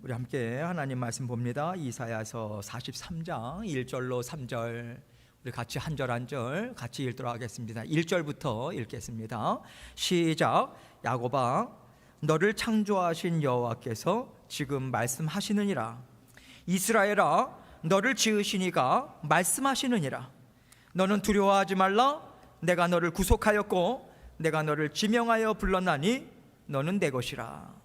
우리 함께 하나님 말씀 봅니다. 이사야서 43장 1절로 3절, 우리 같이 한 절 한 절 같이 읽도록 하겠습니다. 1절부터 읽겠습니다. 시작. 야곱아, 너를 창조하신 여호와께서 지금 말씀하시느니라. 이스라엘아, 너를 지으신 이가 말씀하시느니라. 너는 두려워하지 말라. 내가 너를 구속하였고 내가 너를 지명하여 불렀나니 너는 내 것이라.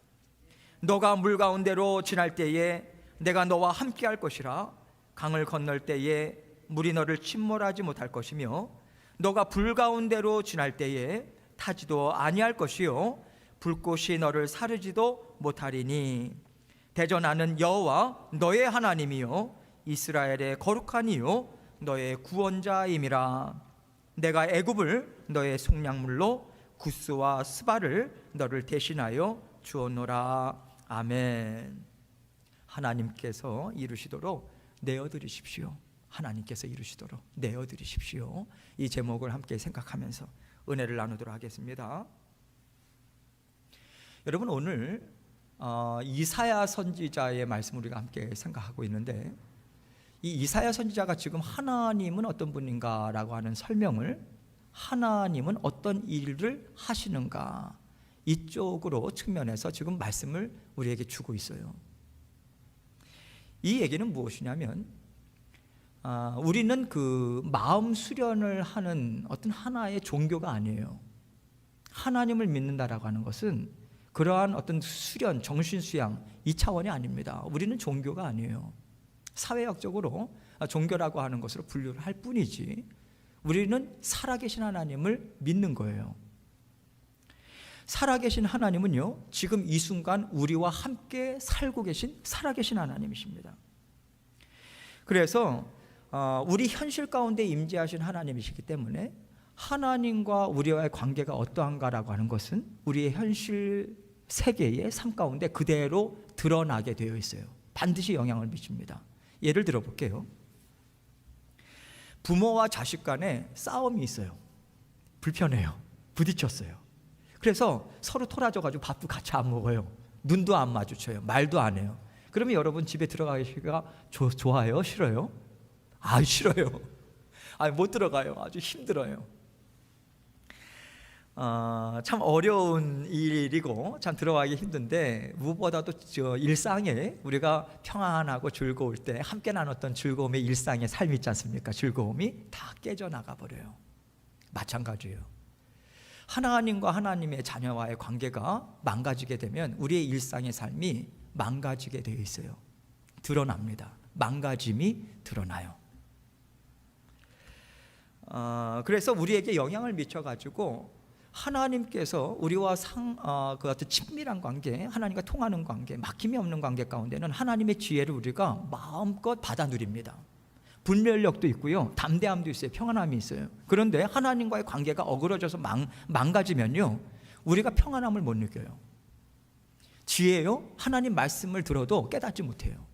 너가 물 가운데로 지날 때에 내가 너와 함께 할 것이라. 강을 건널 때에 물이 너를 침몰하지 못할 것이며 너가 불 가운데로 지날 때에 타지도 아니할 것이요 불꽃이 너를 사르지도 못하리니 대저 나는 여호와 너의 하나님이요 이스라엘의 거룩한 이요 너의 구원자임이라. 내가 애굽을 너의 속량물로 구스와 스바를 너를 대신하여 주었노라. 아멘. 하나님께서 이루시도록 내어드리십시오. 하나님께서 이루시도록 내어드리십시오. 이 제목을 함께 생각하면서 은혜를 나누도록 하겠습니다. 여러분, 오늘 이사야 선지자의 말씀을 우리가 함께 생각하고 있는데, 이 이사야 선지자가 지금 하나님은 어떤 분인가라고 하는 설명을, 하나님은 어떤 일을 하시는가, 이쪽으로 측면에서 지금 말씀을 우리에게 주고 있어요. 이 얘기는 무엇이냐면, 우리는 그 마음 수련을 하는 어떤 하나의 종교가 아니에요. 하나님을 믿는다라고 하는 것은 그러한 어떤 수련, 정신 수양, 이 차원이 아닙니다. 우리는 종교가 아니에요. 사회학적으로 종교라고 하는 것으로 분류를 할 뿐이지, 우리는 살아계신 하나님을 믿는 거예요. 살아계신 하나님은요, 지금 이 순간 우리와 함께 살고 계신 살아계신 하나님이십니다. 그래서 우리 현실 가운데 임재하신 하나님이시기 때문에 하나님과 우리와의 관계가 어떠한가라고 하는 것은 우리의 현실 세계의 삶 가운데 그대로 드러나게 되어 있어요. 반드시 영향을 미칩니다. 예를 들어 볼게요. 부모와 자식 간에 싸움이 있어요. 불편해요. 부딪혔어요. 그래서 서로 토라져가지고 밥도 같이 안 먹어요. 눈도 안 마주쳐요. 말도 안 해요. 그러면 여러분 집에 들어가기가 좋아요? 싫어요? 싫어요. 못 들어가요. 아주 힘들어요. 참 어려운 일이고 참 들어가기 힘든데, 무엇보다도 일상에 우리가 평안하고 즐거울 때 함께 나눴던 즐거움의 일상의 삶이 있지 않습니까? 즐거움이 다 깨져나가 버려요. 마찬가지예요. 하나님과 하나님의 자녀와의 관계가 망가지게 되면 우리의 일상의 삶이 망가지게 되어 있어요. 드러납니다. 망가짐이 드러나요. 그래서 우리에게 영향을 미쳐가지고 하나님께서 우리와 그 어떤 친밀한 관계, 하나님과 통하는 관계, 막힘이 없는 관계 가운데는 하나님의 지혜를 우리가 마음껏 받아 누립니다. 분별력도 있고요, 담대함도 있어요, 평안함이 있어요. 그런데 하나님과의 관계가 어그러져서 망가지면요, 우리가 평안함을 못 느껴요. 지혜요, 하나님 말씀을 들어도 깨닫지 못해요.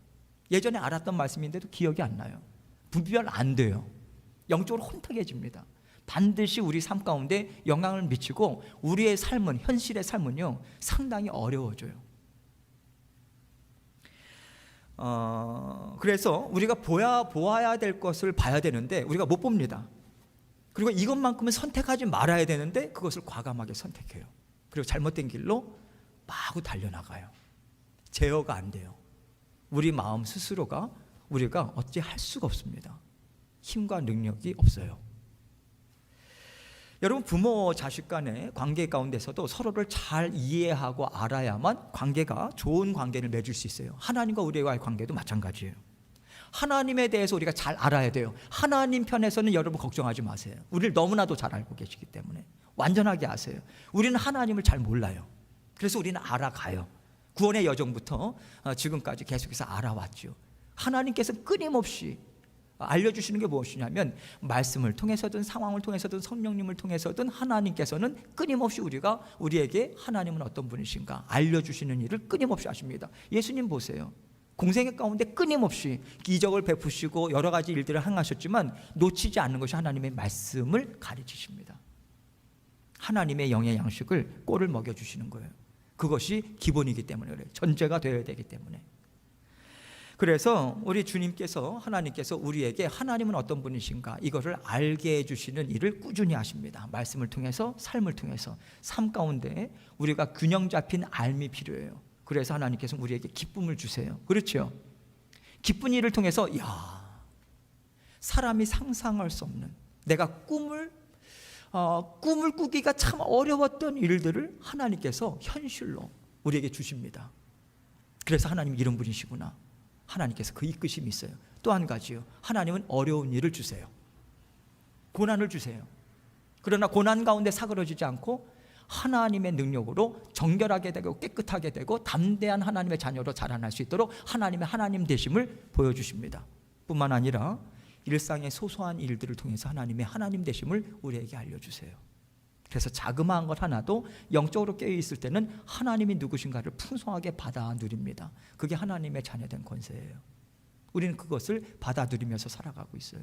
예전에 알았던 말씀인데도 기억이 안 나요. 분별 안 돼요. 영적으로 혼탁해집니다. 반드시 우리 삶 가운데 영향을 미치고 우리의 삶은, 현실의 삶은요, 상당히 어려워져요. 그래서 우리가 보아야 될 것을 봐야 되는데 우리가 못 봅니다. 그리고 이것만큼은 선택하지 말아야 되는데 그것을 과감하게 선택해요. 그리고 잘못된 길로 마구 달려나가요. 제어가 안 돼요. 우리 마음 스스로가 우리가 어찌 할 수가 없습니다. 힘과 능력이 없어요. 여러분, 부모 자식 간의 관계 가운데서도 서로를 잘 이해하고 알아야만 관계가 좋은 관계를 맺을 수 있어요. 하나님과 우리와의 관계도 마찬가지예요. 하나님에 대해서 우리가 잘 알아야 돼요. 하나님 편에서는 여러분 걱정하지 마세요. 우리를 너무나도 잘 알고 계시기 때문에 완전하게 아세요. 우리는 하나님을 잘 몰라요. 그래서 우리는 알아가요. 구원의 여정부터 지금까지 계속해서 알아왔죠. 하나님께서 끊임없이 알려주시는 게 무엇이냐면, 말씀을 통해서든 상황을 통해서든 성령님을 통해서든 하나님께서는 끊임없이 우리에게 하나님은 어떤 분이신가 알려주시는 일을 끊임없이 하십니다. 예수님 보세요. 공생애 가운데 끊임없이 기적을 베푸시고 여러 가지 일들을 행하셨지만 놓치지 않는 것이 하나님의 말씀을 가르치십니다. 하나님의 영의 양식을 꼴을 먹여주시는 거예요. 그것이 기본이기 때문에 그래요. 전제가 되어야 되기 때문에. 그래서 우리 주님께서, 하나님께서 우리에게 하나님은 어떤 분이신가 이것을 알게 해주시는 일을 꾸준히 하십니다. 말씀을 통해서, 삶을 통해서. 삶 가운데 우리가 균형 잡힌 삶이 필요해요. 그래서 하나님께서 우리에게 기쁨을 주세요. 그렇죠? 기쁜 일을 통해서 사람이 상상할 수 없는, 내가 꿈을 꾸기가 참 어려웠던 일들을 하나님께서 현실로 우리에게 주십니다. 그래서 하나님 이런 분이시구나. 하나님께서 그 이끄심이 있어요. 또 한 가지요. 하나님은 어려운 일을 주세요. 고난을 주세요. 그러나 고난 가운데 사그러지지 않고 하나님의 능력으로 정결하게 되고 깨끗하게 되고 담대한 하나님의 자녀로 자라날 수 있도록 하나님의 하나님 되심을 보여주십니다. 뿐만 아니라 일상의 소소한 일들을 통해서 하나님의 하나님 되심을 우리에게 알려주세요. 그래서 자그마한 것 하나도 영적으로 깨어있을 때는 하나님이 누구신가를 풍성하게 받아 누립니다. 그게 하나님의 자녀된 권세예요. 우리는 그것을 받아 누리면서 살아가고 있어요.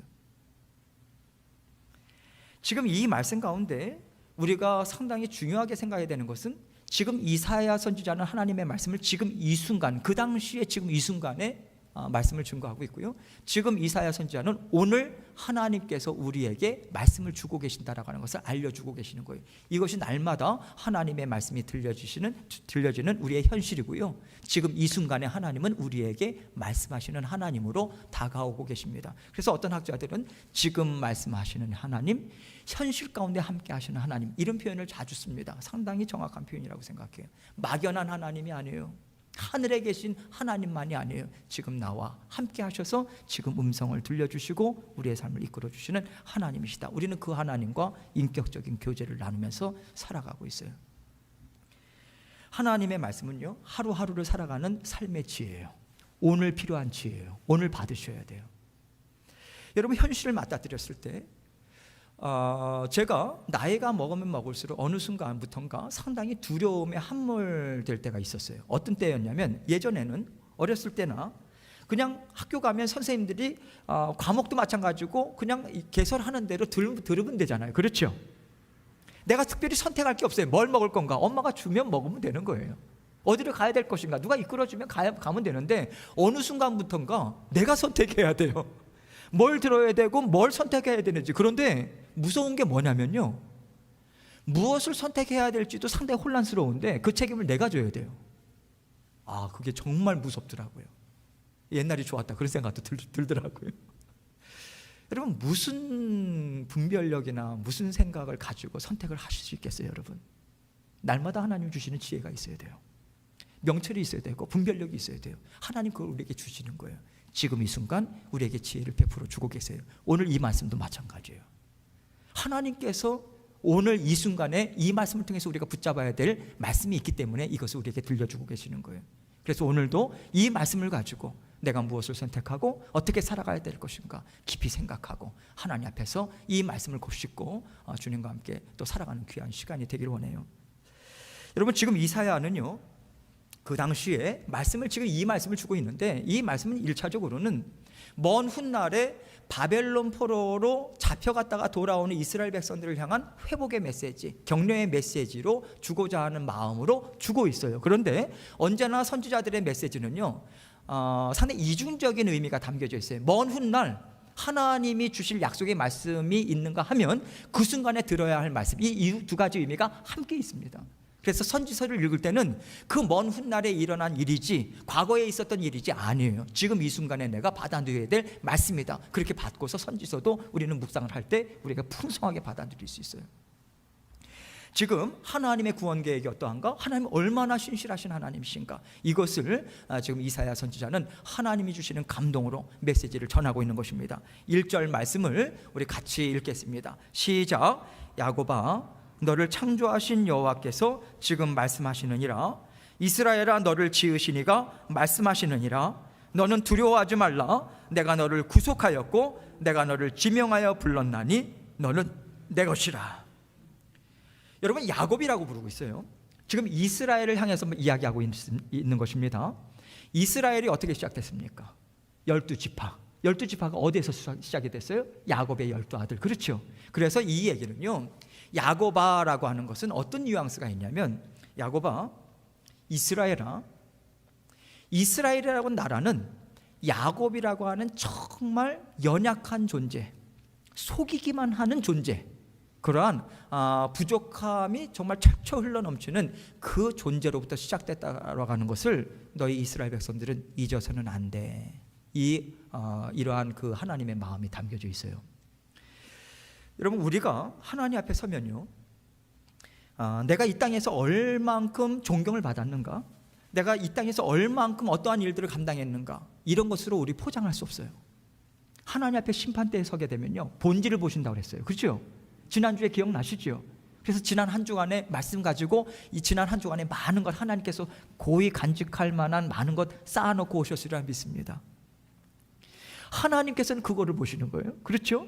지금 이 말씀 가운데 우리가 상당히 중요하게 생각해야 되는 것은, 지금 이사야 선지자는 하나님의 말씀을 지금 이 순간, 그 당시에 지금 이 순간에 말씀을 증거하고 있고요. 지금 이사야 선지자는 오늘 하나님께서 우리에게 말씀을 주고 계신다라고 하는 것을 알려주고 계시는 거예요. 이것이 날마다 하나님의 말씀이 들려지는 우리의 현실이고요. 지금 이 순간에 하나님은 우리에게 말씀하시는 하나님으로 다가오고 계십니다. 그래서 어떤 학자들은 지금 말씀하시는 하나님, 현실 가운데 함께 하시는 하나님, 이런 표현을 자주 씁니다. 상당히 정확한 표현이라고 생각해요. 막연한 하나님이 아니에요. 하늘에 계신 하나님만이 아니에요. 지금 나와 함께 하셔서 지금 음성을 들려주시고 우리의 삶을 이끌어주시는 하나님이시다. 우리는 그 하나님과 인격적인 교제를 나누면서 살아가고 있어요. 하나님의 말씀은요, 하루하루를 살아가는 삶의 지혜예요. 오늘 필요한 지혜예요. 오늘 받으셔야 돼요. 여러분, 현실을 맞닥뜨렸을 때 제가 나이가 먹으면 먹을수록 어느 순간부터인가 상당히 두려움에 함몰될 때가 있었어요. 어떤 때였냐면, 예전에는 어렸을 때나 그냥 학교 가면 선생님들이 과목도 마찬가지고 그냥 개설하는 대로 들으면 되잖아요. 그렇죠? 내가 특별히 선택할 게 없어요. 뭘 먹을 건가? 엄마가 주면 먹으면 되는 거예요. 어디를 가야 될 것인가? 누가 이끌어주면 가면 되는데, 어느 순간부터인가 내가 선택해야 돼요. 뭘 들어야 되고 뭘 선택해야 되는지. 그런데 무서운 게 뭐냐면요, 무엇을 선택해야 될지도 상당히 혼란스러운데 그 책임을 내가 져야 돼요. 그게 정말 무섭더라고요. 옛날이 좋았다, 그런 생각도 들더라고요. 여러분, 무슨 분별력이나 무슨 생각을 가지고 선택을 하실 수 있겠어요? 여러분, 날마다 하나님 주시는 지혜가 있어야 돼요. 명철이 있어야 되고 분별력이 있어야 돼요. 하나님 그걸 우리에게 주시는 거예요. 지금 이 순간 우리에게 지혜를 베풀어 주고 계세요. 오늘 이 말씀도 마찬가지예요. 하나님께서 오늘 이 순간에 이 말씀을 통해서 우리가 붙잡아야 될 말씀이 있기 때문에 이것을 우리에게 들려주고 계시는 거예요. 그래서 오늘도 이 말씀을 가지고 내가 무엇을 선택하고 어떻게 살아가야 될 것인가 깊이 생각하고 하나님 앞에서 이 말씀을 곱씹고 주님과 함께 또 살아가는 귀한 시간이 되기를 원해요. 여러분, 지금 이사야는요, 그 당시에 지금 이 말씀을 주고 있는데, 이 말씀은 1차적으로는 먼 훗날에 바벨론 포로로 잡혀갔다가 돌아오는 이스라엘 백성들을 향한 회복의 메시지, 격려의 메시지로 주고자 하는 마음으로 주고 있어요. 그런데 언제나 선지자들의 메시지는요, 상당히 이중적인 의미가 담겨져 있어요. 먼 훗날 하나님이 주실 약속의 말씀이 있는가 하면 그 순간에 들어야 할 말씀, 이 두 가지 의미가 함께 있습니다. 그래서 선지서를 읽을 때는 그 먼 훗날에 일어난 일이지 과거에 있었던 일이지 아니에요. 지금 이 순간에 내가 받아들여야 될 말씀이다. 그렇게 받고서 선지서도 우리는 묵상을 할 때 우리가 풍성하게 받아들일 수 있어요. 지금 하나님의 구원 계획이 어떠한가? 하나님 얼마나 신실하신 하나님이신가? 이것을 지금 이사야 선지자는 하나님이 주시는 감동으로 메시지를 전하고 있는 것입니다. 1절 말씀을 우리 같이 읽겠습니다. 시작. 야곱아, 너를 창조하신 여호와께서 지금 말씀하시느니라. 이스라엘아, 너를 지으시니가 말씀하시느니라. 너는 두려워하지 말라. 내가 너를 구속하였고 내가 너를 지명하여 불렀나니 너는 내 것이라. 여러분, 야곱이라고 부르고 있어요. 지금 이스라엘을 향해서 이야기하고 있는 것입니다. 이스라엘이 어떻게 시작됐습니까? 12지파. 12지파가 어디에서 시작이 됐어요? 야곱의 12아들. 그렇죠. 그래서 이 얘기는요, 야곱아라고 하는 것은 어떤 뉘앙스가 있냐면, 야곱아, 이스라엘이라고 나라는 야곱이라고 하는 정말 연약한 존재, 속이기만 하는 존재, 그러한 부족함이 정말 철철 흘러넘치는 그 존재로부터 시작됐다라고 하는 것을 너희 이스라엘 백성들은 잊어서는 안 돼. 이러한 그 하나님의 마음이 담겨져 있어요. 여러분, 우리가 하나님 앞에 서면요, 내가 이 땅에서 얼만큼 존경을 받았는가, 내가 이 땅에서 얼만큼 어떠한 일들을 감당했는가, 이런 것으로 우리 포장할 수 없어요. 하나님 앞에 심판대에 서게 되면요, 본질을 보신다고 그랬어요. 그렇죠? 지난주에 기억나시죠? 그래서 지난 한 주간의 말씀 가지고 이 지난 한 주간에 많은 것 하나님께서 고이 간직할 만한 많은 것 쌓아놓고 오셨으리라 믿습니다. 하나님께서는 그거를 보시는 거예요. 그렇죠?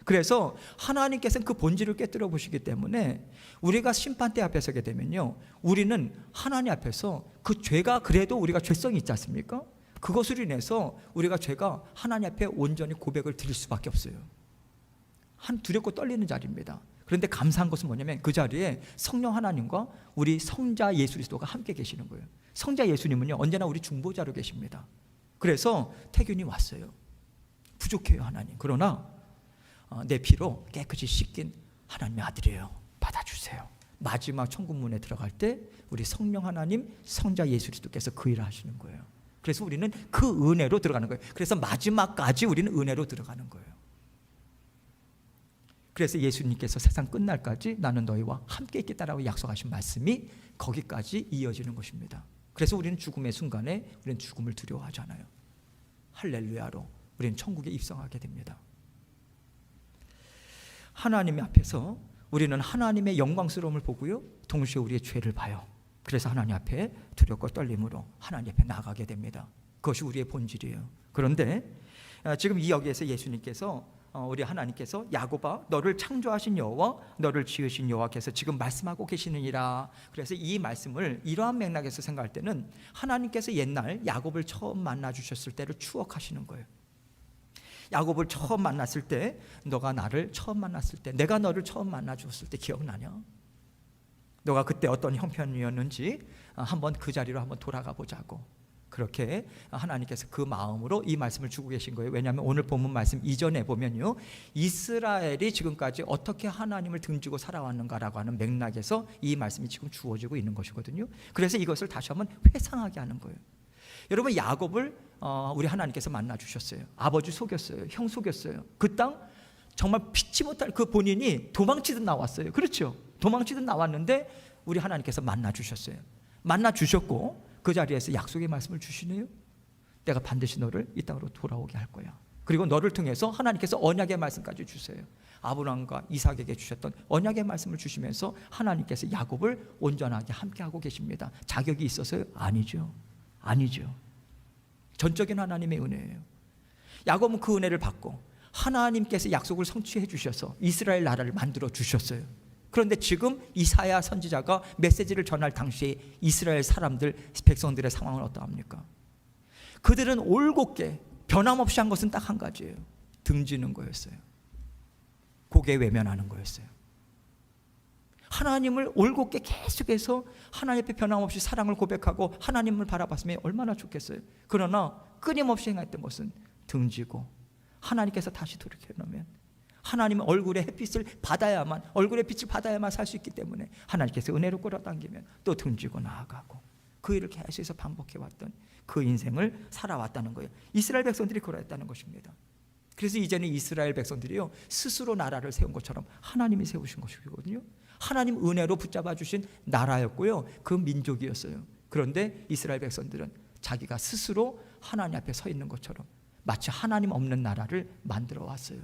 그래서 하나님께서는 그 본질을 꿰뚫어 보시기 때문에 우리가 심판대 앞에 서게 되면요, 우리는 하나님 앞에서 그 죄가, 그래도 우리가 죄성이 있지 않습니까? 그것으로 인해서 우리가 죄가 하나님 앞에 온전히 고백을 드릴 수밖에 없어요. 한 두렵고 떨리는 자리입니다. 그런데 감사한 것은 뭐냐면 그 자리에 성령 하나님과 우리 성자 예수 그리스도가 함께 계시는 거예요. 성자 예수님은요, 언제나 우리 중보자로 계십니다. 그래서 태균이 왔어요. 부족해요, 하나님. 그러나 내 피로 깨끗이 씻긴 하나님의 아들이에요. 받아주세요. 마지막 천국문에 들어갈 때 우리 성령 하나님, 성자 예수 그리스도께서 그 일을 하시는 거예요. 그래서 우리는 그 은혜로 들어가는 거예요. 그래서 마지막까지 우리는 은혜로 들어가는 거예요. 그래서 예수님께서 세상 끝날까지 나는 너희와 함께 있겠다라고 약속하신 말씀이 거기까지 이어지는 것입니다. 그래서 우리는 죽음의 순간에 우리는 죽음을 두려워하지 않아요. 할렐루야로 우리는 천국에 입성하게 됩니다. 하나님 앞에서 우리는 하나님의 영광스러움을 보고요, 동시에 우리의 죄를 봐요. 그래서 하나님 앞에 두렵고 떨림으로 하나님 앞에 나가게 됩니다. 그것이 우리의 본질이에요. 그런데 지금 이 여기에서 예수님께서 우리 하나님께서 야곱아, 너를 창조하신 여호와, 너를 지으신 여호와께서 지금 말씀하고 계시느니라. 그래서 이 말씀을 이러한 맥락에서 생각할 때는 하나님께서 옛날 야곱을 처음 만나 주셨을 때를 추억하시는 거예요. 야곱을 처음 만났을 때, 너가 나를 처음 만났을 때, 내가 너를 처음 만나 주었을 때 기억나냐? 너가 그때 어떤 형편이었는지 한번 그 자리로 한번 돌아가 보자고. 그렇게 하나님께서 그 마음으로 이 말씀을 주고 계신 거예요. 왜냐하면 오늘 본문 말씀 이전에 보면요, 이스라엘이 지금까지 어떻게 하나님을 등지고 살아왔는가라고 하는 맥락에서 이 말씀이 지금 주어지고 있는 것이거든요. 그래서 이것을 다시 한번 회상하게 하는 거예요. 여러분, 야곱을 우리 하나님께서 만나 주셨어요. 아버지 속였어요. 형 속였어요. 그 땅 정말 피치 못할 그 본인이 도망치듯 나왔어요. 그렇죠? 도망치듯 나왔는데 우리 하나님께서 만나 주셨어요. 만나 주셨고 그 자리에서 약속의 말씀을 주시네요. 내가 반드시 너를 이 땅으로 돌아오게 할 거야. 그리고 너를 통해서 하나님께서 언약의 말씀까지 주세요. 아브라함과 이삭에게 주셨던 언약의 말씀을 주시면서 하나님께서 야곱을 온전하게 함께하고 계십니다. 자격이 있어서요? 아니죠. 아니죠. 전적인 하나님의 은혜예요. 야곱은 그 은혜를 받고 하나님께서 약속을 성취해 주셔서 이스라엘 나라를 만들어 주셨어요. 그런데 지금 이사야 선지자가 메시지를 전할 당시에 이스라엘 사람들, 백성들의 상황은 어떠합니까? 그들은 올곧게 변함없이 한 것은 딱 한 가지예요. 등지는 거였어요. 고개 외면하는 거였어요. 하나님을 올곧게 계속해서 하나님 앞에 변함없이 사랑을 고백하고 하나님을 바라봤으면 얼마나 좋겠어요. 그러나 끊임없이 행했던 것은 등지고 하나님께서 다시 돌이켜놓으면 하나님은 얼굴에 햇빛을 받아야만, 얼굴에 빛을 받아야만 살 수 있기 때문에 하나님께서 은혜로 끌어당기면 또 등지고 나아가고, 그 일을 계속해서 반복해왔던 그 인생을 살아왔다는 거예요. 이스라엘 백성들이 그러했다는 것입니다. 그래서 이제는 이스라엘 백성들이요, 스스로 나라를 세운 것처럼 하나님이 세우신 것이거든요. 하나님 은혜로 붙잡아 주신 나라였고요, 그 민족이었어요. 그런데 이스라엘 백성들은 자기가 스스로 하나님 앞에 서 있는 것처럼 마치 하나님 없는 나라를 만들어 왔어요.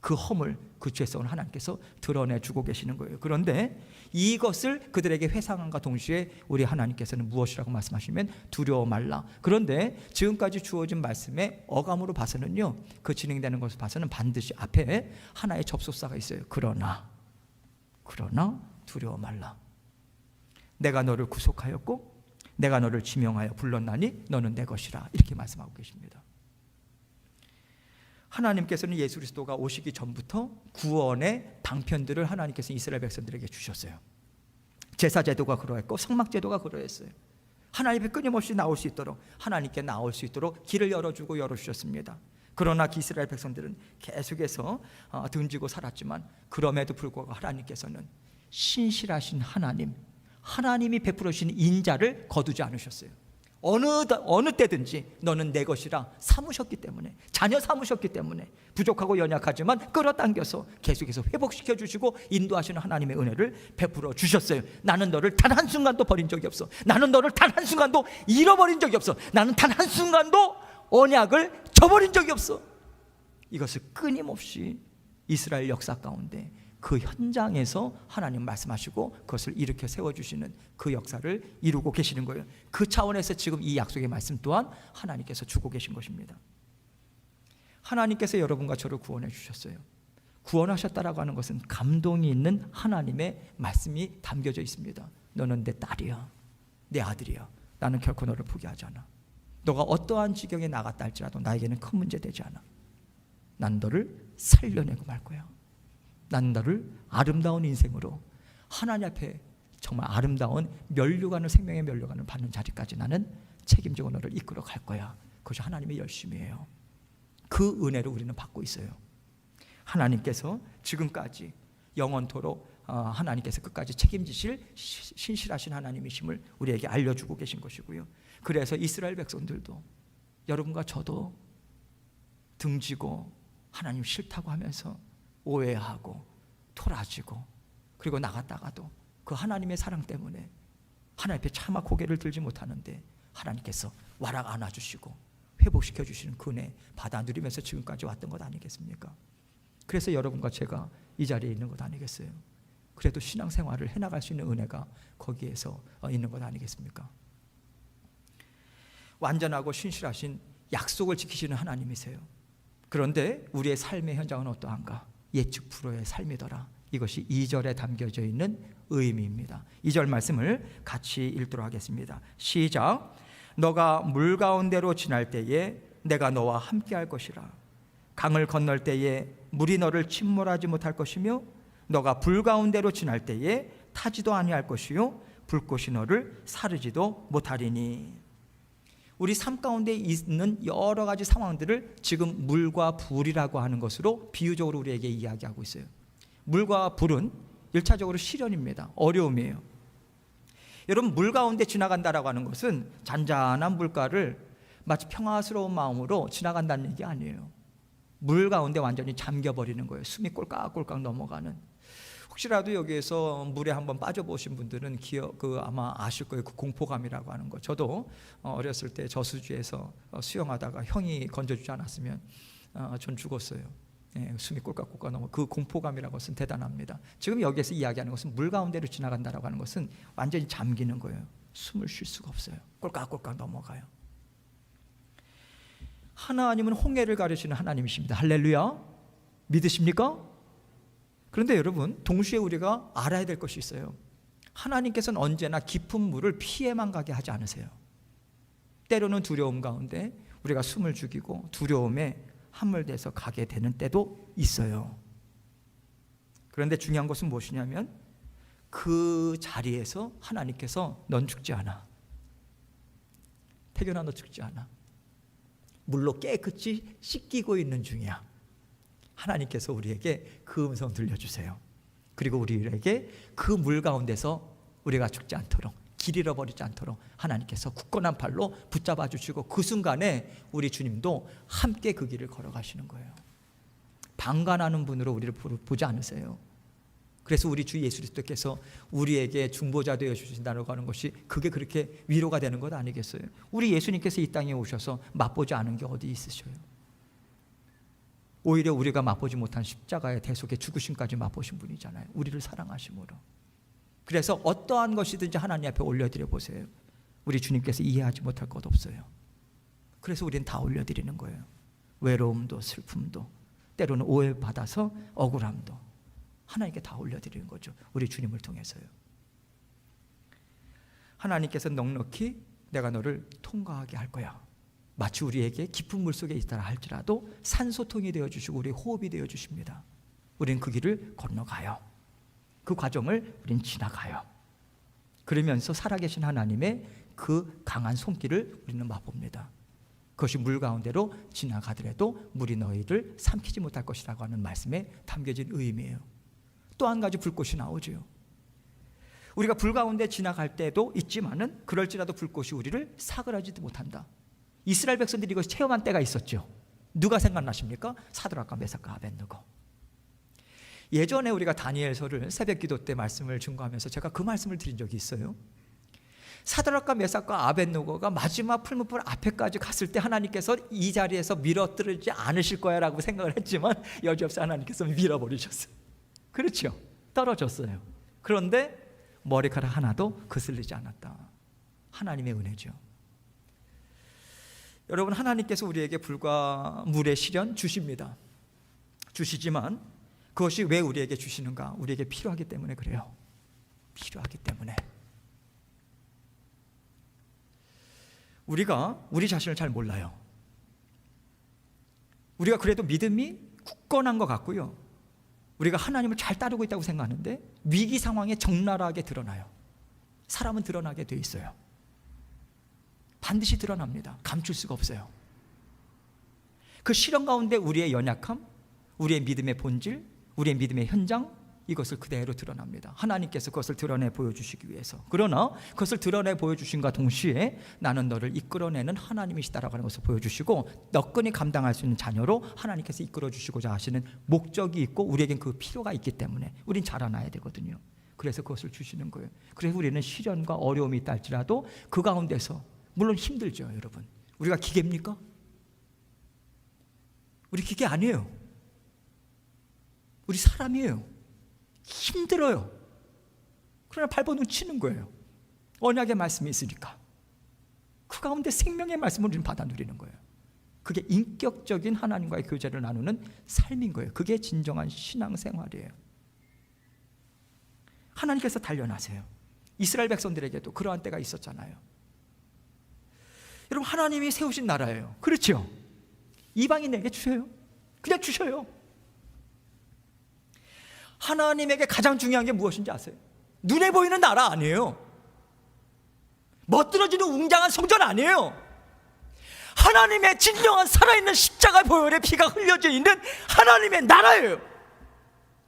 그 허물, 그 죄성을 하나님께서 드러내주고 계시는 거예요. 그런데 이것을 그들에게 회상함과 동시에 우리 하나님께서는 무엇이라고 말씀하시면 두려워 말라. 그런데 지금까지 주어진 말씀의 어감으로 봐서는요, 그 진행되는 것을 봐서는 반드시 앞에 하나의 접속사가 있어요. 그러나 두려워 말라. 내가 너를 구속하였고 내가 너를 지명하여 불렀나니 너는 내 것이라. 이렇게 말씀하고 계십니다. 하나님께서는 예수 그리스도가 오시기 전부터 구원의 방편들을 하나님께서 이스라엘 백성들에게 주셨어요. 제사제도가 그러했고 성막제도가 그러했어요. 하나님 앞에 끊임없이 나올 수 있도록, 하나님께 나올 수 있도록 길을 열어주고 열어주셨습니다. 그러나 이스라엘 백성들은 계속해서 등지고 살았지만, 그럼에도 불구하고 하나님께서는 신실하신 하나님이 베풀어 주신 인자를 거두지 않으셨어요. 어느 때든지 너는 내 것이라 삼으셨기 때문에, 자녀 삼으셨기 때문에 부족하고 연약하지만 끌어당겨서 계속해서 회복시켜 주시고 인도하시는 하나님의 은혜를 베풀어 주셨어요. 나는 너를 단 한순간도 버린 적이 없어. 나는 너를 단 한순간도 잃어버린 적이 없어. 나는 단 한순간도 언약을 저버린 적이 없어. 이것을 끊임없이 이스라엘 역사 가운데 그 현장에서 하나님 말씀하시고 그것을 일으켜 세워주시는 그 역사를 이루고 계시는 거예요. 그 차원에서 지금 이 약속의 말씀 또한 하나님께서 주고 계신 것입니다. 하나님께서 여러분과 저를 구원해 주셨어요. 구원하셨다라고 하는 것은 감동이 있는 하나님의 말씀이 담겨져 있습니다. 너는 내 딸이야, 내 아들이야. 나는 결코 너를 포기하지 않아. 너가 어떠한 지경에 나갔다 할지라도 나에게는 큰 문제 되지 않아. 난 너를 살려내고 말 거야. 난 너를 아름다운 인생으로 하나님 앞에 정말 아름다운 면류관을, 생명의 면류관을 받는 자리까지 나는 책임지고 너를 이끌어 갈 거야. 그것이 하나님의 열심이에요. 그 은혜를 우리는 받고 있어요. 하나님께서 지금까지 영원토록 하나님께서 끝까지 책임지실 신실하신 하나님이심을 우리에게 알려주고 계신 것이고요. 그래서 이스라엘 백성들도, 여러분과 저도 등지고 하나님 싫다고 하면서 오해하고 토라지고, 그리고 나갔다가도 그 하나님의 사랑 때문에 하나님 앞에 차마 고개를 들지 못하는데 하나님께서 와락 안아주시고 회복시켜 주시는 그 은혜 받아 누리면서 지금까지 왔던 것 아니겠습니까? 그래서 여러분과 제가 이 자리에 있는 것 아니겠어요? 그래도 신앙생활을 해나갈 수 있는 은혜가 거기에서 있는 것 아니겠습니까? 완전하고 신실하신 약속을 지키시는 하나님이세요. 그런데 우리의 삶의 현장은 어떠한가? 예측 불허의 삶이더라. 이것이 2절에 담겨져 있는 의미입니다. 2절 말씀을 같이 읽도록 하겠습니다. 시작. 너가 물 가운데로 지날 때에 내가 너와 함께 할 것이라. 강을 건널 때에 물이 너를 침몰하지 못할 것이며 너가 불 가운데로 지날 때에 타지도 아니할 것이요 불꽃이 너를 사르지도 못하리니. 우리 삶 가운데 있는 여러 가지 상황들을 지금 물과 불이라고 하는 것으로 비유적으로 우리에게 이야기하고 있어요. 물과 불은 1차적으로 시련입니다. 어려움이에요. 여러분, 물 가운데 지나간다라고 하는 것은 잔잔한 물가를 마치 평화스러운 마음으로 지나간다는 얘기 아니에요. 물 가운데 완전히 잠겨버리는 거예요. 숨이 꼴깍꼴깍 넘어가는. 혹시라도 여기에서 물에 한번 빠져보신 분들은 아마 아실 거예요. 그 공포감이라고 하는 거. 저도 어렸을 때 저수지에서 수영하다가 형이 건져주지 않았으면 전 죽었어요. 숨이 꼴깍꼴깍 넘어. 그 공포감이라는 것은 대단합니다. 지금 여기에서 이야기하는 것은 물 가운데로 지나간다라고 하는 것은 완전히 잠기는 거예요. 숨을 쉴 수가 없어요. 꼴깍꼴깍 넘어가요. 하나님은 홍해를 가르치는 하나님이십니다. 할렐루야. 믿으십니까? 그런데 여러분, 동시에 우리가 알아야 될 것이 있어요. 하나님께서는 언제나 깊은 물을 피해만 가게 하지 않으세요. 때로는 두려움 가운데 우리가 숨을 죽이고 두려움에 함몰돼서 가게 되는 때도 있어요. 그런데 중요한 것은 무엇이냐면 그 자리에서 하나님께서 넌 죽지 않아. 태균아, 너 죽지 않아. 물로 깨끗이 씻기고 있는 중이야. 하나님께서 우리에게 그 음성 들려주세요. 그리고 우리에게 그 물 가운데서 우리가 죽지 않도록, 길 잃어버리지 않도록 하나님께서 굳건한 팔로 붙잡아 주시고, 그 순간에 우리 주님도 함께 그 길을 걸어가시는 거예요. 방관하는 분으로 우리를 보지 않으세요. 그래서 우리 주 예수 그리스도께서 우리에게 중보자 되어 주신다고 하는 것이 그게 그렇게 위로가 되는 것 아니겠어요? 우리 예수님께서 이 땅에 오셔서 맛보지 않은 게 어디 있으셔요? 오히려 우리가 맛보지 못한 십자가의 대속의 죽으심까지 맛보신 분이잖아요. 우리를 사랑하심으로. 그래서 어떠한 것이든지 하나님 앞에 올려드려 보세요. 우리 주님께서 이해하지 못할 것 없어요. 그래서 우리는 다 올려드리는 거예요. 외로움도 슬픔도, 때로는 오해받아서 억울함도 하나님께 다 올려드리는 거죠. 우리 주님을 통해서요. 하나님께서 넉넉히 내가 너를 통과하게 할 거야. 마치 우리에게 깊은 물속에 있다 할지라도 산소통이 되어주시고 우리 호흡이 되어주십니다. 우리는 그 길을 건너가요. 그 과정을 우리는 지나가요. 그러면서 살아계신 하나님의 그 강한 손길을 우리는 맛봅니다. 그것이 물 가운데로 지나가더라도 물이 너희를 삼키지 못할 것이라고 하는 말씀에 담겨진 의미예요. 또 한 가지 불꽃이 나오죠. 우리가 불 가운데 지나갈 때도 있지만은 그럴지라도 불꽃이 우리를 사그라지도 못한다. 이스라엘 백성들이 이것을 체험한 때가 있었죠. 누가 생각나십니까? 사드락과 메삭과 아벳느고. 예전에 우리가 다니엘서를 새벽 기도 때 말씀을 증거하면서 제가 그 말씀을 드린 적이 있어요. 사드락과 메삭과 아벳느고가 마지막 풀무불 앞에까지 갔을 때 하나님께서 이 자리에서 밀어뜨리지 않으실 거야 라고 생각을 했지만 여지없이 하나님께서 밀어버리셨어요. 그렇죠. 떨어졌어요. 그런데 머리카락 하나도 거슬리지 않았다. 하나님의 은혜죠. 여러분, 하나님께서 우리에게 불과 물의 시련 주십니다. 주시지만 그것이 왜 우리에게 주시는가? 우리에게 필요하기 때문에 그래요. 필요하기 때문에. 우리가 우리 자신을 잘 몰라요. 우리가 그래도 믿음이 굳건한 것 같고요, 우리가 하나님을 잘 따르고 있다고 생각하는데 위기 상황에 적나라하게 드러나요. 사람은 드러나게 돼 있어요. 반드시 드러납니다. 감출 수가 없어요. 그 시련 가운데 우리의 연약함, 우리의 믿음의 본질, 우리의 믿음의 현장, 이것을 그대로 드러납니다. 하나님께서 그것을 드러내 보여주시기 위해서. 그러나 그것을 드러내 보여주신과 동시에 나는 너를 이끌어내는 하나님이시다라고 하는 것을 보여주시고 너끈히 감당할 수 있는 자녀로 하나님께서 이끌어주시고자 하시는 목적이 있고 우리에겐 그 필요가 있기 때문에 우린 자라나야 되거든요. 그래서 그것을 주시는 거예요. 그래서 우리는 시련과 어려움이 있다 할지라도 그 가운데서, 물론 힘들죠 여러분. 우리가 기계입니까? 우리 기계 아니에요. 우리 사람이에요. 힘들어요. 그러나 발버둥 치는 거예요. 언약의 말씀이 있으니까. 그 가운데 생명의 말씀을 우리는 받아 누리는 거예요. 그게 인격적인 하나님과의 교제를 나누는 삶인 거예요. 그게 진정한 신앙생활이에요. 하나님께서 단련하세요. 이스라엘 백성들에게도 그러한 때가 있었잖아요. 여러분, 하나님이 세우신 나라예요. 그렇죠? 이방인에게 주셔요. 그냥 주셔요. 하나님에게 가장 중요한 게 무엇인지 아세요? 눈에 보이는 나라 아니에요. 멋들어지는 웅장한 성전 아니에요. 하나님의 진정한 살아있는 십자가 보혈의 피가 흘려져 있는 하나님의 나라예요.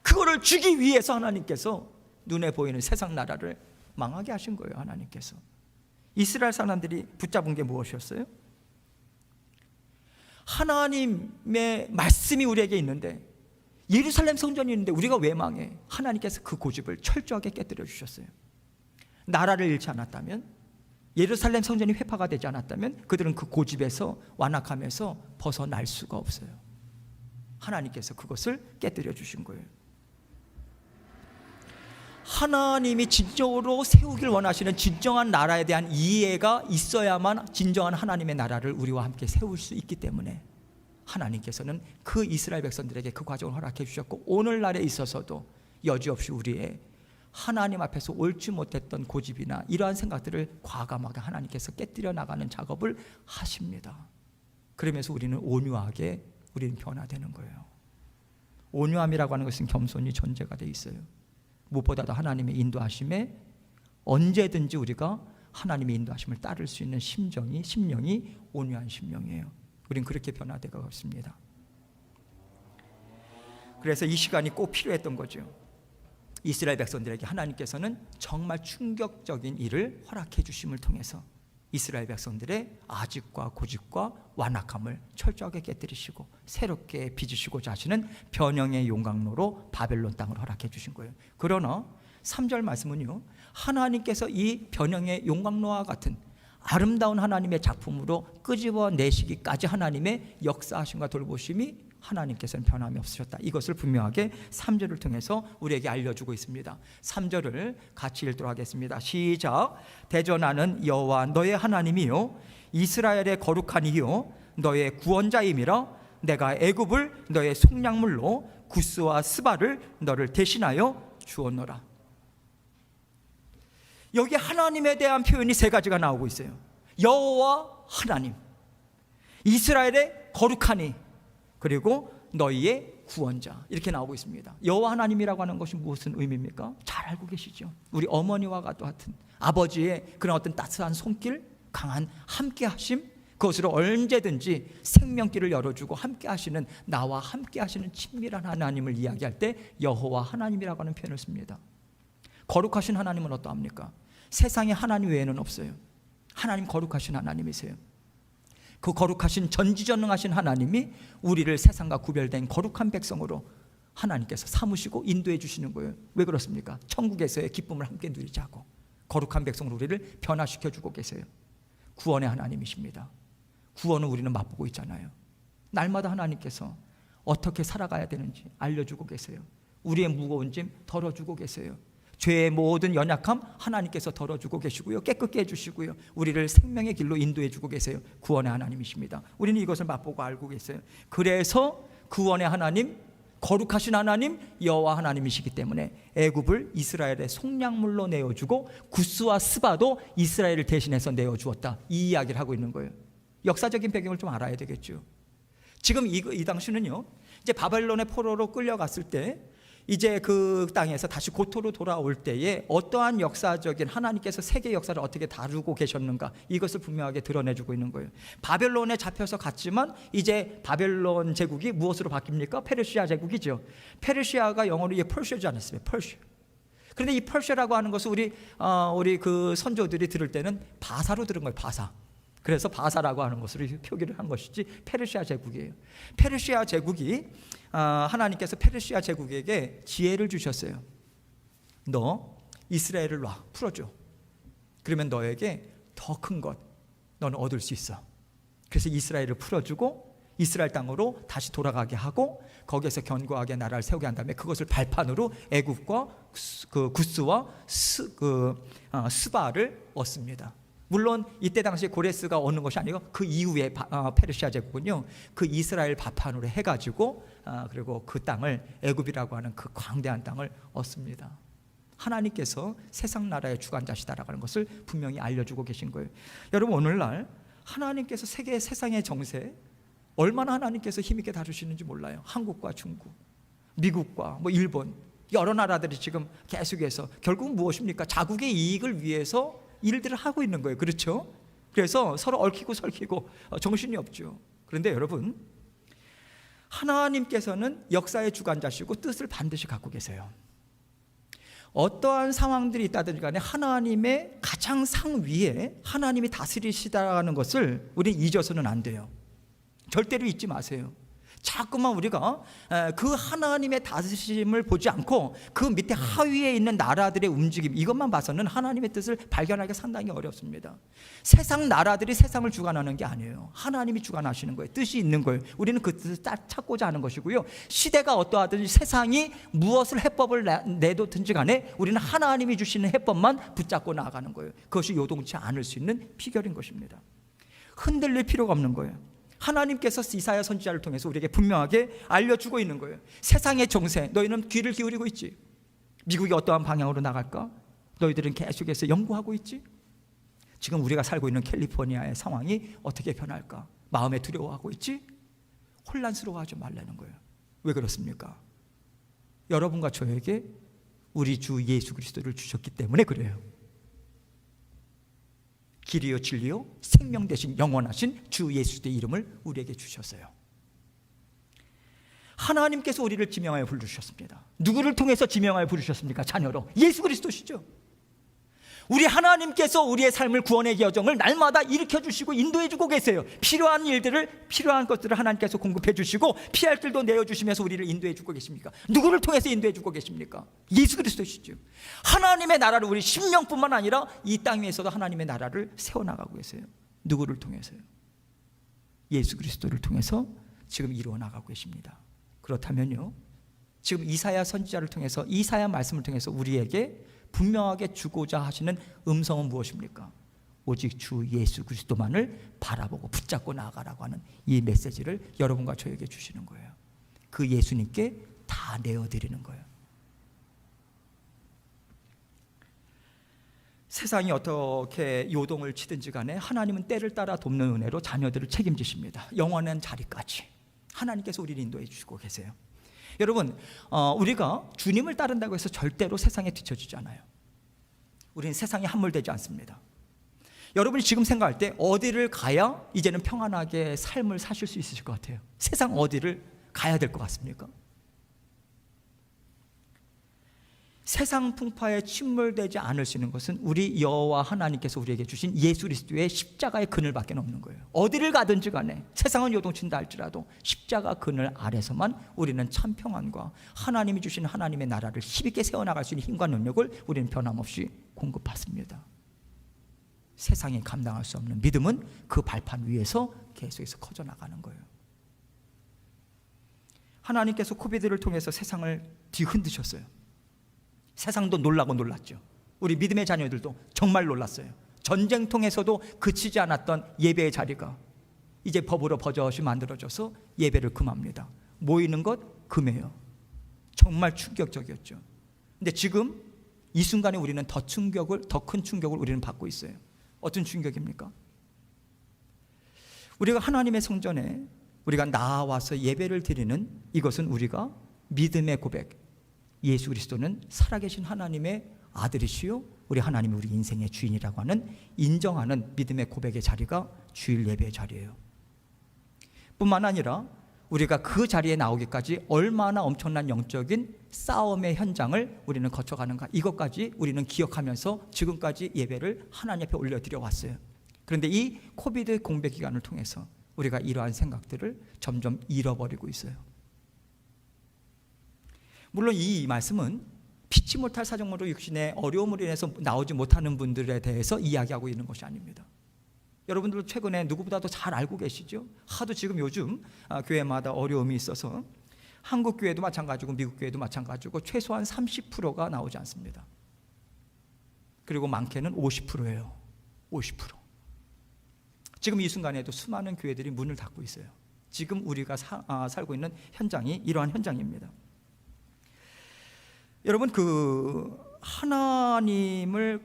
그거를 주기 위해서 하나님께서 눈에 보이는 세상 나라를 망하게 하신 거예요. 하나님께서. 이스라엘 사람들이 붙잡은 게 무엇이었어요? 하나님의 말씀이 우리에게 있는데, 예루살렘 성전이 있는데 우리가 왜 망해? 하나님께서 그 고집을 철저하게 깨뜨려 주셨어요. 나라를 잃지 않았다면, 예루살렘 성전이 회파가 되지 않았다면 그들은 그 고집에서 완악함에서 벗어날 수가 없어요. 하나님께서 그것을 깨뜨려 주신 거예요. 하나님이 진정으로 세우길 원하시는 진정한 나라에 대한 이해가 있어야만 진정한 하나님의 나라를 우리와 함께 세울 수 있기 때문에 하나님께서는 그 이스라엘 백성들에게 그 과정을 허락해 주셨고, 오늘날에 있어서도 여지없이 우리의 하나님 앞에서 옳지 못했던 고집이나 이러한 생각들을 과감하게 하나님께서 깨뜨려 나가는 작업을 하십니다. 그러면서 우리는 온유하게 우리는 변화되는 거예요. 온유함이라고 하는 것은 겸손이 전제가 되어 있어요. 무엇보다도 하나님의 인도하심에 언제든지 우리가 하나님의 인도하심을 따를 수 있는 심령이 온유한 심령이에요. 우린 그렇게 변화되고 있습니다. 그래서 이 시간이 꼭 필요했던 거죠. 이스라엘 백성들에게 하나님께서는 정말 충격적인 일을 허락해 주심을 통해서 이스라엘 백성들의 아집과 고집과 완악함을 철저하게 깨뜨리시고 새롭게 빚으시고자 하시는 변형의 용광로로 바벨론 땅을 허락해 주신 거예요. 그러나 3절 말씀은요, 하나님께서 이 변형의 용광로와 같은 아름다운 하나님의 작품으로 끄집어내시기까지 하나님의 역사하심과 돌보심이 하나님께서는 변함이 없으셨다. 이것을 분명하게 3절을 통해서 우리에게 알려주고 있습니다. 3절을 같이 읽도록 하겠습니다. 시작. 대전하는 여호와 너의 하나님이요 이스라엘의 거룩한 이요 너의 구원자임이라. 내가 애굽을 너의 속량물로 구스와 스바를 너를 대신하여 주었노라. 여기 하나님에 대한 표현이 세 가지가 나오고 있어요. 여호와 하나님, 이스라엘의 거룩하니, 그리고 너희의 구원자 이렇게 나오고 있습니다. 여호와 하나님이라고 하는 것이 무슨 의미입니까? 잘 알고 계시죠. 우리 어머니와 같은 아버지의 그런 어떤 따스한 손길, 강한 함께 하심, 그것으로 언제든지 생명길을 열어주고 함께 하시는, 나와 함께 하시는 친밀한 하나님을 이야기할 때 여호와 하나님이라고 하는 표현을 씁니다. 거룩하신 하나님은 어떠합니까? 세상에 하나님 외에는 없어요. 하나님 거룩하신 하나님이세요. 그 거룩하신 전지전능하신 하나님이 우리를 세상과 구별된 거룩한 백성으로 하나님께서 삼으시고 인도해 주시는 거예요. 왜 그렇습니까? 천국에서의 기쁨을 함께 누리자고 거룩한 백성으로 우리를 변화시켜 주고 계세요. 구원의 하나님이십니다. 구원을 우리는 맛보고 있잖아요. 날마다 하나님께서 어떻게 살아가야 되는지 알려주고 계세요. 우리의 무거운 짐 덜어주고 계세요. 죄의 모든 연약함 하나님께서 덜어주고 계시고요, 깨끗게 해주시고요, 우리를 생명의 길로 인도해주고 계세요. 구원의 하나님이십니다. 우리는 이것을 맛보고 알고 계세요. 그래서 구원의 하나님, 거룩하신 하나님, 여호와 하나님이시기 때문에 애굽을 이스라엘의 속량물로 내어주고 구스와 스바도 이스라엘을 대신해서 내어주었다, 이 이야기를 하고 있는 거예요. 역사적인 배경을 좀 알아야 되겠죠. 지금 이 당시는요, 이제 바벨론의 포로로 끌려갔을 때 이제 그 땅에서 다시 고토로 돌아올 때에 어떠한 역사적인 하나님께서 세계 역사를 어떻게 다루고 계셨는가, 이것을 분명하게 드러내주고 있는 거예요. 바벨론에 잡혀서 갔지만 이제 바벨론 제국이 무엇으로 바뀝니까? 페르시아 제국이죠. 페르시아가 영어로 펄시아지 않았습니까? 펄시아. 그런데 이 펄시아라고 하는 것을 우리 그 선조들이 들을 때는 바사로 들은 거예요. 바사. 그래서 바사라고 하는 것으로 표기를 한 것이지 페르시아 제국이에요. 페르시아 제국이 하나님께서 페르시아 제국에게 지혜를 주셨어요. 너 이스라엘을 놔, 풀어줘. 그러면 너에게 더 큰 것 너는 얻을 수 있어. 그래서 이스라엘을 풀어주고 이스라엘 땅으로 다시 돌아가게 하고 거기에서 견고하게 나라를 세우게 한 다음에 그것을 발판으로 애굽과 그 구스와 스바를 얻습니다. 물론 이때 당시에 고레스가 얻는 것이 아니고 그 이후에 페르시아 제국은요, 그 이스라엘 발판으로 해가지고 그리고 그 땅을, 애굽이라고 하는 그 광대한 땅을 얻습니다. 하나님께서 세상 나라의 주관자시다라는 것을 분명히 알려주고 계신 거예요. 여러분, 오늘날 하나님께서 세상의 정세 얼마나 하나님께서 힘있게 다루시는지 몰라요. 한국과 중국, 미국과 일본, 여러 나라들이 지금 계속해서 결국은 무엇입니까? 자국의 이익을 위해서 일들을 하고 있는 거예요. 그렇죠? 그래서 서로 얽히고 설키고 정신이 없죠. 그런데 여러분, 하나님께서는 역사의 주관자시고 뜻을 반드시 갖고 계세요. 어떠한 상황들이 있다든지 간에 하나님의 가장 상위에 하나님이 다스리시다는 것을 우리는 잊어서는 안 돼요. 절대로 잊지 마세요. 자꾸만 우리가 그 하나님의 다스림을 보지 않고 그 밑에 하위에 있는 나라들의 움직임, 이것만 봐서는 하나님의 뜻을 발견하기가 상당히 어렵습니다. 세상 나라들이 세상을 주관하는 게 아니에요. 하나님이 주관하시는 거예요. 뜻이 있는 거예요. 우리는 그 뜻을 찾고자 하는 것이고요, 시대가 어떠하든지 세상이 무엇을 해법을 내놓든지 간에 우리는 하나님이 주시는 해법만 붙잡고 나아가는 거예요. 그것이 요동치 않을 수 있는 비결인 것입니다. 흔들릴 필요가 없는 거예요. 하나님께서 이사야 선지자를 통해서 우리에게 분명하게 알려주고 있는 거예요. 세상의 정세, 너희는 귀를 기울이고 있지. 미국이 어떠한 방향으로 나갈까? 너희들은 계속해서 연구하고 있지. 지금 우리가 살고 있는 캘리포니아의 상황이 어떻게 변할까? 마음에 두려워하고 있지. 혼란스러워하지 말라는 거예요. 왜 그렇습니까? 여러분과 저에게 우리 주 예수 그리스도를 주셨기 때문에 그래요. 길이요 진리요 생명 되신 영원하신 주 예수의 이름을 우리에게 주셨어요. 하나님께서 우리를 지명하여 부르셨습니다. 누구를 통해서 지명하여 부르셨습니까? 자녀로 예수 그리스도시죠. 우리 하나님께서 우리의 삶을, 구원의 여정을 날마다 일으켜주시고 인도해주고 계세요. 필요한 것들을 하나님께서 공급해주시고 피할 길도 내어주시면서 우리를 인도해주고 계십니까? 누구를 통해서 인도해주고 계십니까? 예수 그리스도시죠. 하나님의 나라를, 우리 심령뿐만 아니라 이 땅 위에서도 하나님의 나라를 세워나가고 계세요. 누구를 통해서요? 예수 그리스도를 통해서 지금 이루어나가고 계십니다. 그렇다면요, 지금 이사야 선지자를 통해서, 이사야 말씀을 통해서 우리에게 분명하게 주고자 하시는 음성은 무엇입니까? 오직 주 예수 그리스도만을 바라보고 붙잡고 나아가라고 하는 이 메시지를 여러분과 저에게 주시는 거예요. 그 예수님께 다 내어드리는 거예요. 세상이 어떻게 요동을 치든지 간에 하나님은 때를 따라 돕는 은혜로 자녀들을 책임지십니다. 영원한 자리까지 하나님께서 우리를 인도해 주시고 계세요. 여러분, 우리가 주님을 따른다고 해서 절대로 세상에 뒤처지지 않아요. 우리는 세상에 함몰되지 않습니다. 여러분이 지금 생각할 때 어디를 가야 이제는 평안하게 삶을 사실 수 있으실 것 같아요? 세상 어디를 가야 될 것 같습니까? 세상 풍파에 침몰되지 않을 수 있는 것은 우리 여호와 하나님께서 우리에게 주신 예수 그리스도의 십자가의 그늘밖에 없는 거예요. 어디를 가든지 간에 세상은 요동친다 할지라도 십자가 그늘 아래서만 우리는 참 평안과 하나님이 주신 하나님의 나라를 힘있게 세워나갈 수 있는 힘과 능력을 우리는 변함없이 공급받습니다. 세상이 감당할 수 없는 믿음은 그 발판 위에서 계속해서 커져나가는 거예요. 하나님께서 코비드를 통해서 세상을 뒤흔드셨어요. 세상도 놀라고 놀랐죠. 우리 믿음의 자녀들도 정말 놀랐어요. 전쟁통에서도 그치지 않았던 예배의 자리가 이제 법으로 버젓이 만들어져서 예배를 금합니다. 모이는 것 금해요. 정말 충격적이었죠. 근데 지금 이 순간에 우리는 더 큰 충격을 우리는 받고 있어요. 어떤 충격입니까? 우리가 하나님의 성전에 우리가 나와서 예배를 드리는 이것은 우리가 믿음의 고백, 예수 그리스도는 살아계신 하나님의 아들이시요 우리 하나님이 우리 인생의 주인이라고 하는 인정하는 믿음의 고백의 자리가 주일 예배의 자리예요. 뿐만 아니라 우리가 그 자리에 나오기까지 얼마나 엄청난 영적인 싸움의 현장을 우리는 거쳐가는가, 이것까지 우리는 기억하면서 지금까지 예배를 하나님 앞에 올려드려 왔어요. 그런데 이 코비드 공백 기간을 통해서 우리가 이러한 생각들을 점점 잃어버리고 있어요. 물론 이 말씀은 피치 못할 사정으로 육신의 어려움으로 인해서 나오지 못하는 분들에 대해서 이야기하고 있는 것이 아닙니다. 여러분들도 최근에 누구보다도 잘 알고 계시죠? 하도 지금 요즘 교회마다 어려움이 있어서 한국 교회도 마찬가지고 미국 교회도 마찬가지고 최소한 30%가 나오지 않습니다. 그리고 많게는 50%예요. 50%. 지금 이 순간에도 수많은 교회들이 문을 닫고 있어요. 지금 우리가 살고 있는 현장이 이러한 현장입니다. 여러분, 하나님을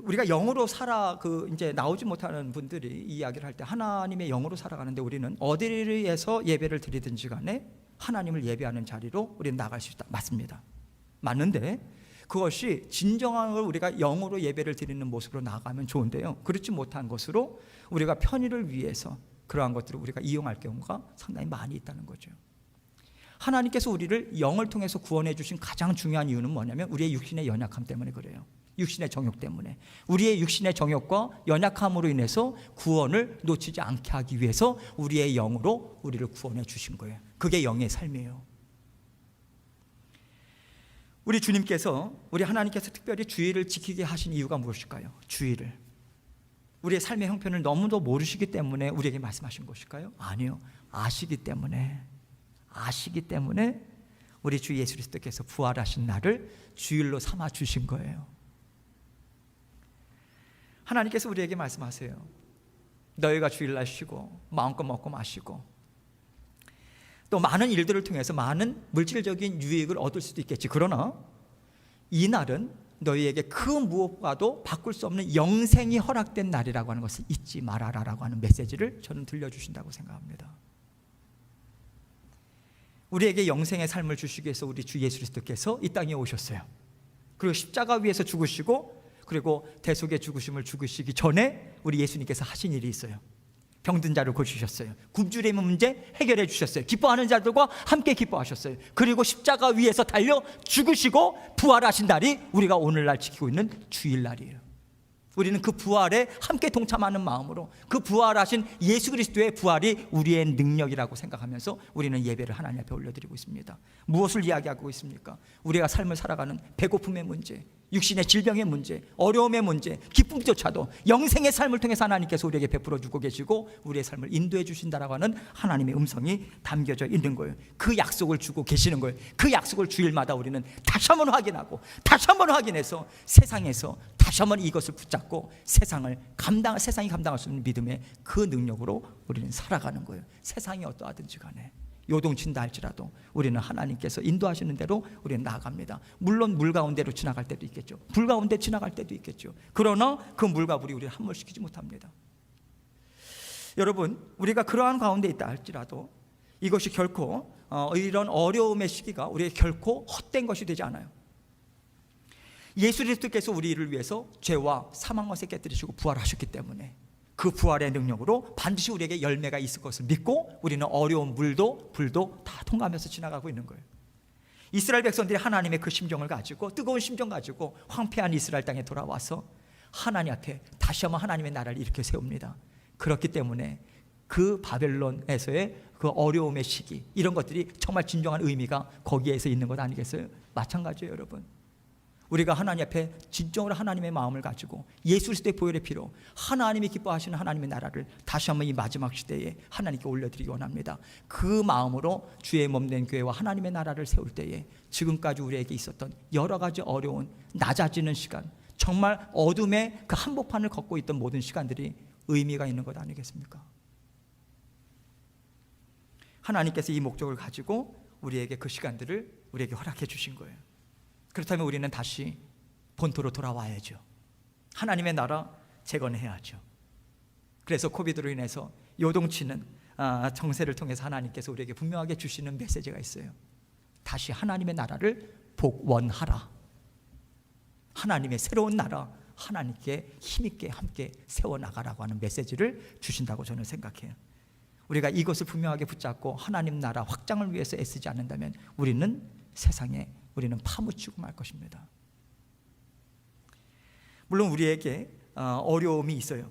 우리가 영으로 이제 나오지 못하는 분들이 이야기를 할 때 하나님의 영으로 살아가는데 우리는 어디에서 예배를 드리든지 간에 하나님을 예배하는 자리로 우리는 나갈 수 있다. 맞습니다. 맞는데 그것이 진정한 걸 우리가 영으로 예배를 드리는 모습으로 나가면 좋은데요, 그렇지 못한 것으로 우리가 편의를 위해서 그러한 것들을 우리가 이용할 경우가 상당히 많이 있다는 거죠. 하나님께서 우리를 영을 통해서 구원해 주신 가장 중요한 이유는 뭐냐면 우리의 육신의 연약함 때문에 그래요. 육신의 정욕 때문에. 우리의 육신의 정욕과 연약함으로 인해서 구원을 놓치지 않게 하기 위해서 우리의 영으로 우리를 구원해 주신 거예요. 그게 영의 삶이에요. 우리 주님께서, 우리 하나님께서 특별히 주일을 지키게 하신 이유가 무엇일까요? 주일을. 우리의 삶의 형편을 너무도 모르시기 때문에 우리에게 말씀하신 것일까요? 아니요. 아시기 때문에 우리 주 예수 그리스도께서 부활하신 날을 주일로 삼아 주신 거예요. 하나님께서 우리에게 말씀하세요. 너희가 주일날 쉬고 마음껏 먹고 마시고 또 많은 일들을 통해서 많은 물질적인 유익을 얻을 수도 있겠지. 그러나 이 날은 너희에게 그 무엇과도 바꿀 수 없는 영생이 허락된 날이라고 하는 것을 잊지 말아라라고 하는 메시지를 저는 들려주신다고 생각합니다. 우리에게 영생의 삶을 주시기 위해서 우리 주 예수 그리스도께서 이 땅에 오셨어요. 그리고 십자가 위에서 죽으시고 그리고 대속의 죽으심을 죽으시기 전에 우리 예수님께서 하신 일이 있어요. 병든 자를 고치셨어요. 굶주림의 문제 해결해 주셨어요. 기뻐하는 자들과 함께 기뻐하셨어요. 그리고 십자가 위에서 달려 죽으시고 부활하신 날이 우리가 오늘날 지키고 있는 주일날이에요. 우리는 그 부활에 함께 동참하는 마음으로 그 부활하신 예수 그리스도의 부활이 우리의 능력이라고 생각하면서 우리는 예배를 하나님 앞에 올려드리고 있습니다. 무엇을 이야기하고 있습니까? 우리가 삶을 살아가는 배고픔의 문제, 육신의 질병의 문제, 어려움의 문제, 기쁨조차도 영생의 삶을 통해서 하나님께서 우리에게 베풀어 주고 계시고 우리의 삶을 인도해 주신다라고 하는 하나님의 음성이 담겨져 있는 거예요. 그 약속을 주고 계시는 거예요. 그 약속을 주일마다 우리는 다시 한번 확인하고 다시 한번 확인해서 세상에서 다시 한번 이것을 붙잡고 세상이 감당할 수 있는 믿음의 그 능력으로 우리는 살아가는 거예요. 세상이 어떠하든지 간에 요동친다 할지라도 우리는 하나님께서 인도하시는 대로 우리는 나아갑니다. 물론 물 가운데로 지나갈 때도 있겠죠. 불 가운데 지나갈 때도 있겠죠. 그러나 그 물과 불이 우리를 함몰시키지 못합니다. 여러분, 우리가 그러한 가운데 있다 할지라도 이것이 결코 이런 어려움의 시기가 우리에게 결코 헛된 것이 되지 않아요. 예수 그리스도께서 우리를 위해서 죄와 사망 것에 깨뜨리시고 부활하셨기 때문에 그 부활의 능력으로 반드시 우리에게 열매가 있을 것을 믿고 우리는 어려운 물도 불도 다 통과하면서 지나가고 있는 거예요. 이스라엘 백성들이 하나님의 그 심정을 가지고, 뜨거운 심정 가지고 황폐한 이스라엘 땅에 돌아와서 하나님 앞에 다시 한번 하나님의 나라를 일으켜 세웁니다. 그렇기 때문에 그 바벨론에서의 그 어려움의 시기, 이런 것들이 정말 진정한 의미가 거기에서 있는 것 아니겠어요? 마찬가지예요, 여러분. 우리가 하나님 앞에 진정으로 하나님의 마음을 가지고 예수 그리스도의 보혈의 피로 하나님이 기뻐하시는 하나님의 나라를 다시 한번 이 마지막 시대에 하나님께 올려드리기 원합니다. 그 마음으로 주의 몸된 교회와 하나님의 나라를 세울 때에 지금까지 우리에게 있었던 여러 가지 어려운 낮아지는 시간, 정말 어둠의 그 한복판을 걷고 있던 모든 시간들이 의미가 있는 것 아니겠습니까? 하나님께서 이 목적을 가지고 우리에게 그 시간들을 우리에게 허락해 주신 거예요. 그렇다면 우리는 다시 본토로 돌아와야죠. 하나님의 나라 재건해야죠. 그래서 코비드로 인해서 요동치는 정세를 통해서 하나님께서 우리에게 분명하게 주시는 메시지가 있어요. 다시 하나님의 나라를 복원하라. 하나님의 새로운 나라, 하나님께 힘있게 함께 세워나가라고 하는 메시지를 주신다고 저는 생각해요. 우리가 이것을 분명하게 붙잡고 하나님 나라 확장을 위해서 애쓰지 않는다면 우리는 세상에 파묻히고 말 것입니다. 물론 우리에게 어려움이 있어요.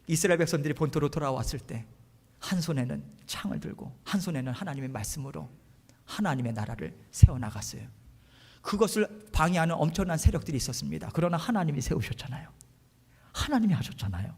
이스라엘 백성들이 본토로 돌아왔을 때 한 손에는 창을 들고 한 손에는 하나님의 말씀으로 하나님의 나라를 세워나갔어요. 그것을 방해하는 엄청난 세력들이 있었습니다. 그러나 하나님이 세우셨잖아요. 하나님이 하셨잖아요.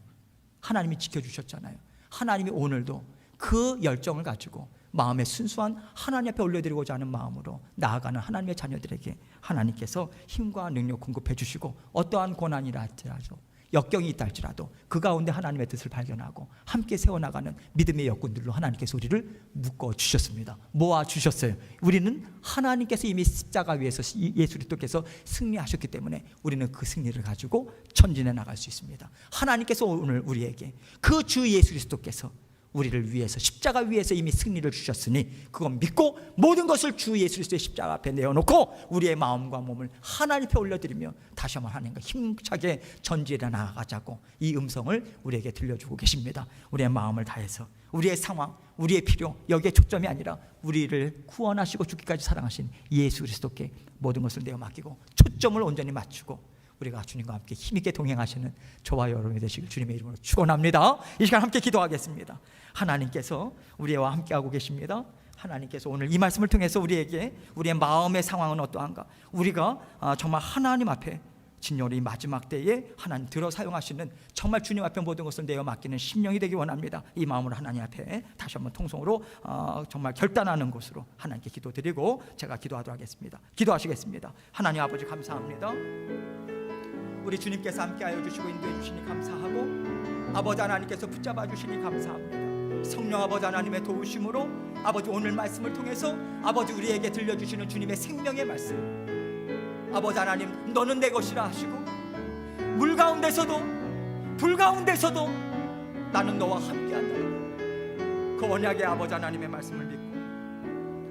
하나님이 지켜주셨잖아요. 하나님이 오늘도 그 열정을 가지고 마음의 순수한 하나님 앞에 올려드리고자 하는 마음으로 나아가는 하나님의 자녀들에게 하나님께서 힘과 능력 공급해 주시고, 어떠한 고난이라 할지라도 역경이 있다 할지라도 그 가운데 하나님의 뜻을 발견하고 함께 세워나가는 믿음의 여군들로 하나님께서 우리를 묶어주셨습니다. 모아주셨어요. 우리는 하나님께서 이미 십자가 위에서 예수 그리스도께서 승리하셨기 때문에 우리는 그 승리를 가지고 전진해 나갈 수 있습니다. 하나님께서 오늘 우리에게 그 주 예수 그리스도께서 우리를 위해서 십자가 위에서 이미 승리를 주셨으니 그건 믿고 모든 것을 주 예수 그리스도의 십자가 앞에 내어놓고 우리의 마음과 몸을 하나님 앞에 올려드리며 다시 한번 하나님과 힘차게 전진해 나가자고 이 음성을 우리에게 들려주고 계십니다. 우리의 마음을 다해서 우리의 상황, 우리의 필요, 여기에 초점이 아니라 우리를 구원하시고 죽기까지 사랑하신 예수 그리스도께 모든 것을 내어 맡기고 초점을 온전히 맞추고 우리가 주님과 함께 힘있게 동행하시는 저와 여러분이 되시길 주님의 이름으로 축원합니다. 이 시간 함께 기도하겠습니다. 하나님께서 우리와 함께하고 계십니다. 하나님께서 오늘 이 말씀을 통해서 우리에게 우리의 마음의 상황은 어떠한가, 우리가 정말 하나님 앞에 진정으로 이 마지막 때에 하나님 들어 사용하시는 정말 주님 앞에 모든 것을 내어 맡기는 심령이 되기 원합니다. 이 마음으로 하나님 앞에 다시 한번 통성으로 정말 결단하는 것으로 하나님께 기도드리고 제가 기도하도록 하겠습니다. 기도하시겠습니다. 하나님 아버지 감사합니다. 우리 주님께서 함께하여 주시고 인도해 주시니 감사하고, 아버지 하나님께서 붙잡아 주시니 감사합니다. 성령 아버지 하나님의 도우심으로 아버지 오늘 말씀을 통해서 아버지 우리에게 들려주시는 주님의 생명의 말씀, 아버지 하나님 너는 내 것이라 하시고 물 가운데서도 불 가운데서도 나는 너와 함께한다. 그 언약의 아버지 하나님의 말씀을 믿고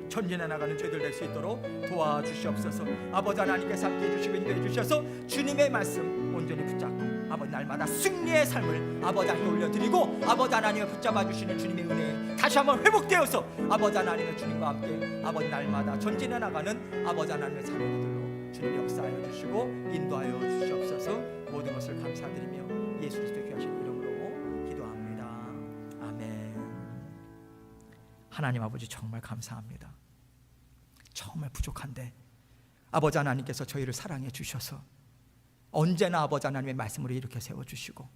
전진해 나가는 저희들 될 수 있도록 도와주시옵소서. 아버지 하나님께서 함께해 주시고 인도해 주셔서 주님의 말씀 온전히 붙잡고 아버지 날마다 승리의 삶을 아버지 하나님께 올려드리고 아버지 하나님을 붙잡아 주시는 주님의 은혜에 다시 한번 회복되어서 아버지 하나님의 주님과 함께 아버지 날마다 전진해 나가는 아버지 하나님의 자녀들로 주님 역사하여 주시고 인도하여 주시옵소서. 모든 것을 감사드리며 예수 그리스도의 귀하신 이름으로 기도합니다. 아멘. 하나님 아버지 정말 감사합니다. 정말 부족한데 아버지 하나님께서 저희를 사랑해 주셔서 언제나 아버지 하나님의 말씀으로 이렇게 세워주시고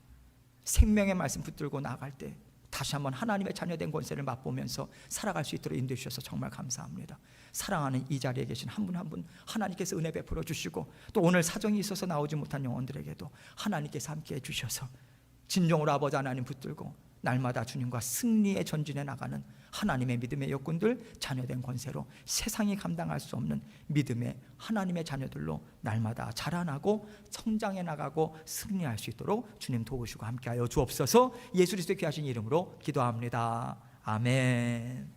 생명의 말씀 붙들고 나아갈 때 다시 한번 하나님의 자녀된 권세를 맛보면서 살아갈 수 있도록 인도해 주셔서 정말 감사합니다. 사랑하는 이 자리에 계신 한 분 한 분 하나님께서 은혜 베풀어 주시고 또 오늘 사정이 있어서 나오지 못한 영혼들에게도 하나님께서 함께해 주셔서 진정으로 아버지 하나님 붙들고 날마다 주님과 승리의 전진해 나가는 하나님의 믿음의 여군들, 자녀된 권세로 세상이 감당할 수 없는 믿음의 하나님의 자녀들로 날마다 자라나고 성장해 나가고 승리할 수 있도록 주님 도우시고 함께하여 주옵소서. 예수 그리스도의 귀하신 이름으로 기도합니다. 아멘.